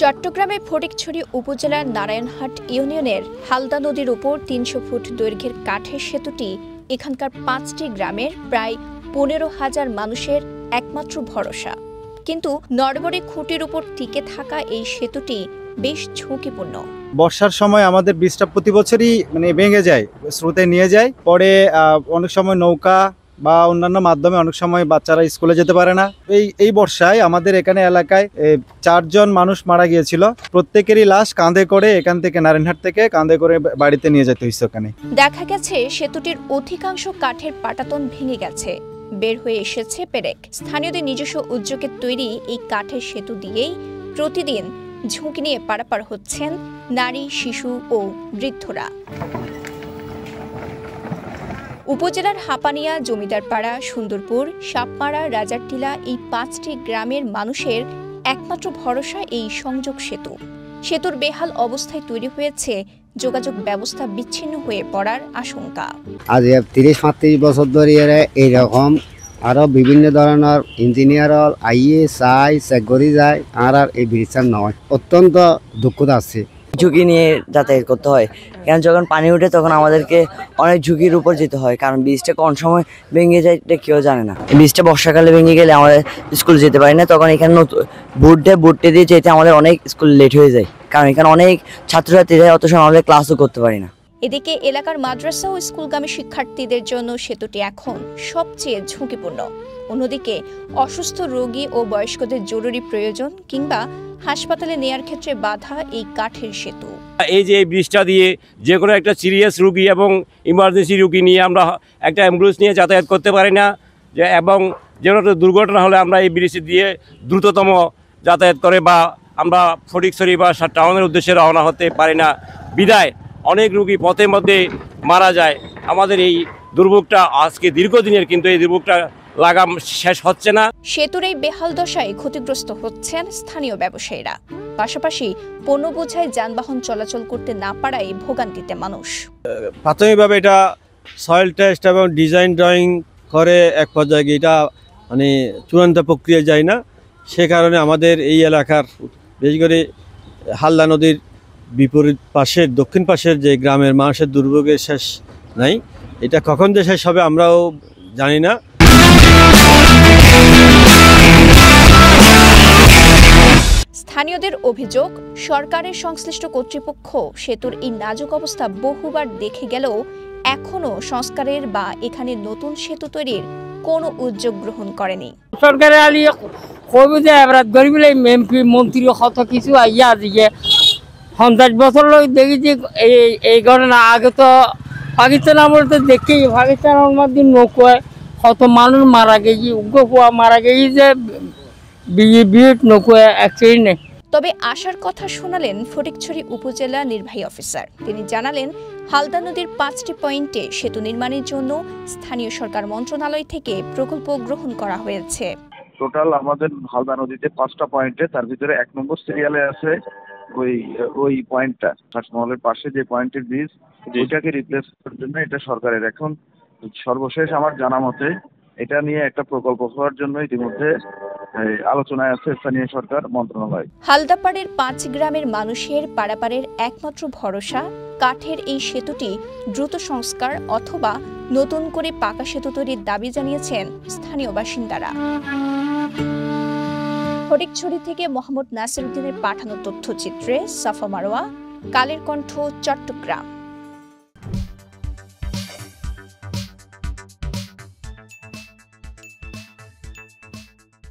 চট্টগ্রামের ফটিকছড়ি উপজেলার নারায়ণহাট ইউনিয়নের হালদা নদীর উপর ৩০০ ফুট দৈর্ঘ্যের কাঠের সেতুটি এখানকার ৫টি গ্রামের প্রায় ১৫,০০০ মানুষের একমাত্র ভরসা। কিন্তু নড়বড়ে খুঁটির উপর টিকে থাকা এই সেতুটি বেশ ঝুঁকিপূর্ণ। বর্ষার সময় আমাদের ব্রিজটা প্রতি বছরই ভেঙে যায়, স্রোতে নিয়ে যায়। পরে অনেক সময় নৌকা বা অন্যান্য মাধ্যমে অনেক সময় বাচ্চারা স্কুলে যেতে পারে না। এই বর্ষায় আমাদের এখানে এলাকায় 4 জন মানুষ মারা গিয়েছিল। প্রত্যেকেরই লাশ কাঁধে করে এখান থেকে নারায়ণহাট থেকে কাঁধে করে বাড়িতে নিয়ে যেতে হয়েছে। ওখানে দেখা গেছে সেতুটির অধিকাংশ কাঠের পাটাতন ভেঙে গেছে, বের হয়ে এসেছে পেরেক। স্থানীয়দের নিজস্ব উদ্যোগে তৈরি এই কাঠের সেতু দিয়েই প্রতিদিন ঝুঁকি নিয়ে পারাপার হচ্ছেন নারী, শিশু ও বৃদ্ধরা। উপজেলার হাপানিয়া, জমিদারপাড়া, সুন্দরপুর, সাপমারা, রাজারটিলা এই 5টি গ্রামের মানুষের একমাত্র ভরসা এই সংযোগ সেতু। সেতুর বেহাল অবস্থায় তৈরি হয়েছে যোগাযোগ ব্যবস্থা বিচ্ছিন্ন হয়ে পড়ার আশঙ্কা। আজ ৩০-৩৫ বছর ধরে এইরকম আরো বিভিন্ন ধরনের ইঞ্জিনিয়ার আইয়ে চাই চেক করে যায়, আর এই ব্রিজটা নয়। অত্যন্ত দুঃখ আছে, ঝুঁকি নিয়ে যাতায়াত করতে হয়। কারণ যখন পানি উঠে তখন আমাদেরকে অনেক ঝুঁকির উপর যেতে হয়, কারণ বীজটা কোন সময় ভেঙে যায় এটা কেউ জানে না। বীজটা বর্ষাকালে ভেঙে গেলে আমাদের স্কুল যেতে পারি না, তখন এখানে বুটে দিয়ে যেতে আমাদের অনেক স্কুল লেট হয়ে যায়, কারণ এখানে অনেক ছাত্রছাত্রী যায়, অত সময় আমাদের ক্লাসও করতে পারি না। এদিকে এলাকার মাদ্রাসা ও স্কুলগামী শিক্ষার্থীদের জন্য সেতুটি এখন সবচেয়ে ঝুঁকিপূর্ণ। অন্যদিকে অসুস্থ রোগী ও বয়স্কদের জরুরি প্রয়োজন কিংবা হাসপাতালে নেয়ার ক্ষেত্রে বাধা এই কাঠের সেতু। এই যে এই ব্রিজটা দিয়ে যে কোনো একটা সিরিয়াস রোগী এবং ইমার্জেন্সি রোগী নিয়ে আমরা একটা অ্যাম্বুলেন্স নিয়ে যাতায়াত করতে পারি না, এবং যে কোনো দুর্ঘটনা হলে আমরা এই ব্রিজ দিয়ে দ্রুততম যাতায়াত করে বা আমরা ফটিকছড়ি বা টাউনের উদ্দেশ্যে রওনা হতে পারি না। বিদায় অনেক রোগী পথের মধ্যে মারা যায়। আমাদের এই দুর্ভোগটা আজকে দীর্ঘদিনের, কিন্তু এই দুর্ভোগটা লাগাম শেষ হচ্ছে না। সেতুর এই বেহাল দশায় ক্ষতিগ্রস্ত হচ্ছেন স্থানীয় ব্যবসায়ীরা, পাশাপাশি পণ্য বোঝাই যানবাহন চলাচল করতে না পারায় ভোগান্তিতে মানুষ। প্রাথমিকভাবে এটা সয়েল টেস্ট এবং ডিজাইন ড্রয়িং করে এক পর্যায়ে এটা চূড়ান্ত প্রক্রিয়া যায় না। সে কারণে আমাদের এই এলাকার বিশেষ করে হালদা নদীর বিপরীত পাশের দক্ষিণ পাশের যে গ্রামের মানুষের দুর্ভোগের শেষ নাই। এটা কখন যে শেষ হবে আমরাও জানি না। স্থানীয়দের অভিযোগ, সরকারের সংশ্লিষ্ট কর্তৃপক্ষ সেতুর এই নাজুক অবস্থা বহুবার দেখে গেলেও এখনো সংস্কারের বা এখানে নতুন সেতু তৈরির কোনো উদ্যোগ গ্রহণ করেনি। সরকারের আলিয়ে কবি যে এবার গরিবলে এমপি মন্ত্রী কত কিছু আইয়া আজকে 50 বছর লোক দেখি যে এই ঘটনা। আগে তো পাকিস্তান আমল তো দেখি পাকিস্তানের মধ্যে নৌকায় কত মানুষ মারা গেছি, উগ্র মারা গেছি যে বিয়েট নৌকায় অ্যাক্সিডেন্টে। তবে আশার কথা শোনালেন ফটিকছড়ি উপজেলা নির্বাহী অফিসার। তিনি জানালেন, হালদা নদীর 5টি পয়েন্টে সেতু নির্মাণের জন্য স্থানীয় সরকার মন্ত্রণালয় থেকে প্রকল্প গ্রহণ করা হয়েছে। টোটাল আমাদের হালদা নদীতে 5টা পয়েন্টে, তার ভিতরে 1 নম্বর সিরিয়ালে আছে ওই পয়েন্টটা, তাজমহলের পাশে যে পয়েন্টের ব্রিজ, ওইটাকে রিপ্লেস করার জন্য এটা সরকারের এখন সর্বশেষ আমার জানা মতে এটা নিয়ে একটা প্রকল্প হওয়ার জন্য ইতিমধ্যে আলোচনায় আছে স্থানীয় সরকার মন্ত্রণালয়। হালদাপাড়ের 5 গ্রামের মানুষের পারাপারের একমাত্র ভরসা কাঠের এই সেতুটি দ্রুত সংস্কার অথবা নতুন করে পাকা সেতু তৈরির দাবি জানিয়েছেন স্থানীয় বাসিন্দারা। ফটিকছড়ি থেকে মোহাম্মদ নাসির উদ্দিনের পাঠানো তথ্যচিত্রে সাফা মারোয়া, কালের কণ্ঠ, চট্টগ্রাম।